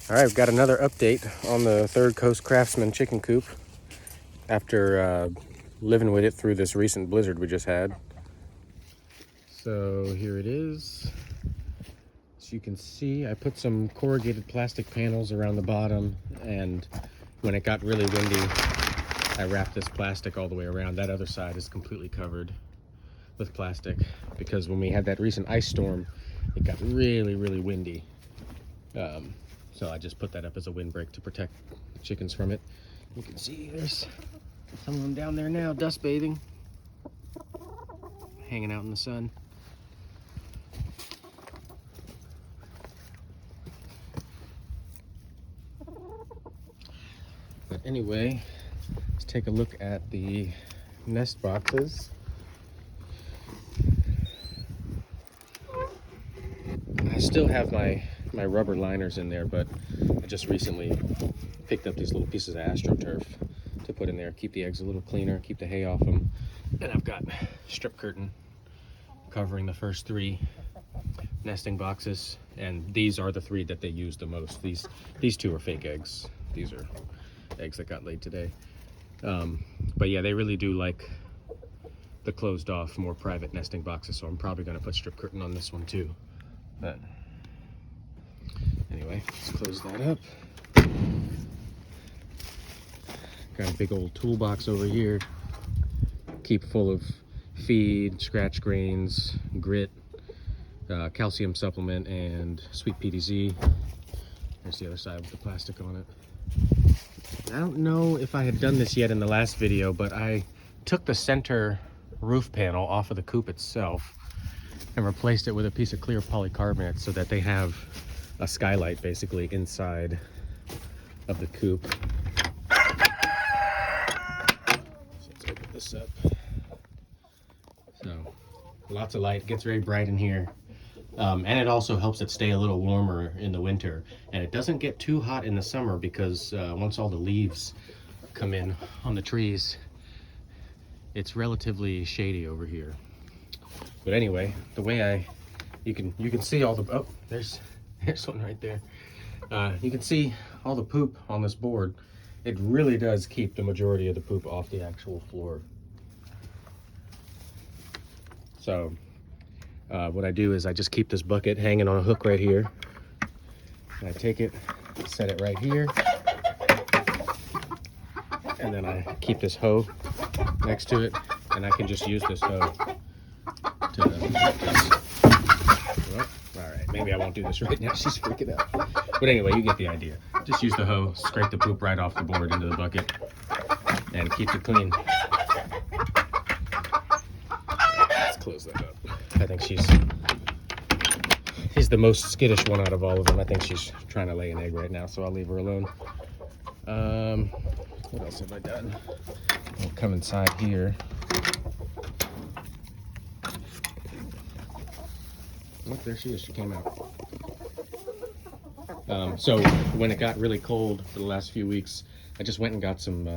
All right, we've got another update on the third Coast Craftsman chicken coop after living with it through this recent blizzard we just had. So here it is. As you can see, I put some corrugated plastic panels around the bottom, and when it got really windy, I wrapped this plastic all the way around. That other side is completely covered with plastic because when we had that recent ice storm, it got really windy. So I just put that up as a windbreak to protect the chickens from it. You can see there's some of them down there now, dust bathing, hanging out in the sun. But anyway, let's take a look at the nest boxes. I still have my rubber liners in there, but I just recently picked up these little pieces of AstroTurf to put in there, keep the eggs a little cleaner, keep the hay off them. And I've got strip curtain covering the first 3 nesting boxes, and these are the 3 that they use the most. These 2 are fake eggs. These are eggs that got laid today. But yeah, they really do like the closed off, more private nesting boxes, so I'm probably going to put strip curtain on this one too. But anyway, let's close that up. Got a big old toolbox over here. Keep full of feed, scratch grains, grit, calcium supplement, and sweet PDZ. There's the other side with the plastic on it. I don't know if I had done this yet in the last video, but I took the center roof panel off of the coop itself and replaced it with a piece of clear polycarbonate so that they have a skylight basically inside of the coop. So let's open this up. So lots of light, it gets very bright in here. And it also helps it stay a little warmer in the winter. And it doesn't get too hot in the summer because once all the leaves come in on the trees, it's relatively shady over here. But anyway, the way you can see all the, oh, there's one right there. You can see all the poop on this board. It really does keep the majority of the poop off the actual floor. So what I do is I just keep this bucket hanging on a hook right here. And I take it, set it right here. And then I keep this hoe next to it, and I can just use this hoe to, well, all right, maybe I won't do this right now. She's freaking out. But anyway, you get the idea. Just use the hoe, scrape the poop right off the board into the bucket, and keep it clean. Let's close that up. I think she's the most skittish one out of all of them. I think she's trying to lay an egg right now, so I'll leave her alone. What else have I done? I'll come inside here. Oh, there she is. She came out. So when it got really cold for the last few weeks, I just went and got some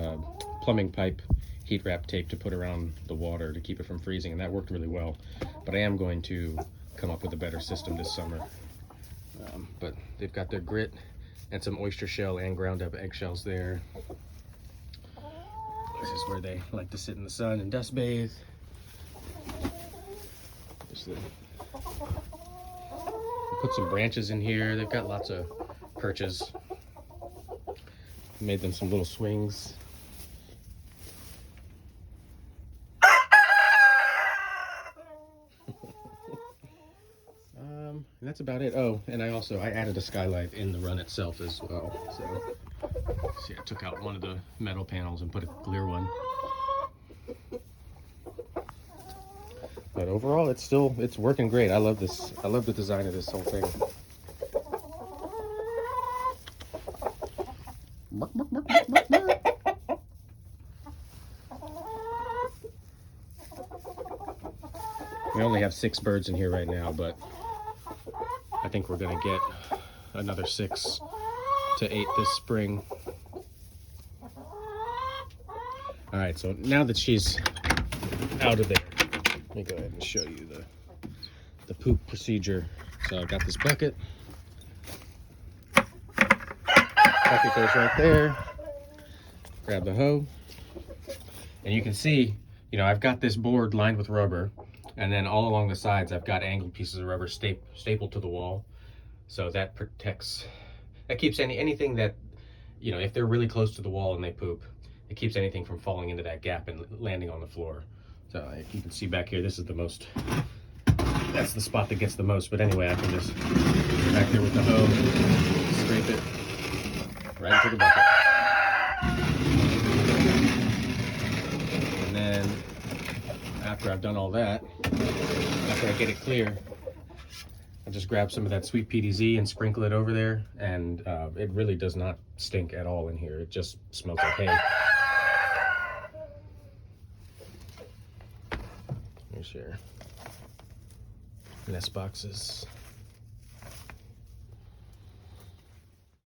plumbing pipe heat wrap tape to put around the water to keep it from freezing, and that worked really well. But I am going to come up with a better system this summer. But they've got their grit and some oyster shell and ground up eggshells there. This is where they like to sit in the sun and dust bathe. Put some branches in here. They've got lots of perches. Made them some little swings. And that's about it. Oh, and I added a skylight in the run itself as well. So, see, I took out one of the metal panels and put a clear one. But overall, it's working great. I love this. I love the design of this whole thing. We only have 6 birds in here right now, but I think we're gonna get another 6 to 8 this spring. All right, so now that she's out of there, let me go ahead and show you the poop procedure. So I've got this bucket. Bucket goes right there. Grab the hoe. And you can see, you know, I've got this board lined with rubber, and then all along the sides I've got angled pieces of rubber stapled to the wall. So that protects, that keeps anything that, you know, if they're really close to the wall and they poop, it keeps anything from falling into that gap and landing on the floor. So if you can see back here, this is the most, that's the spot that gets the most. But anyway, I can just go back there with the hoe, scrape it right into the bucket. And then after I've done all that, after I get it clear, I just grab some of that sweet PDZ and sprinkle it over there, and it really does not stink at all in here. It just smells like hay. Here's your nest boxes.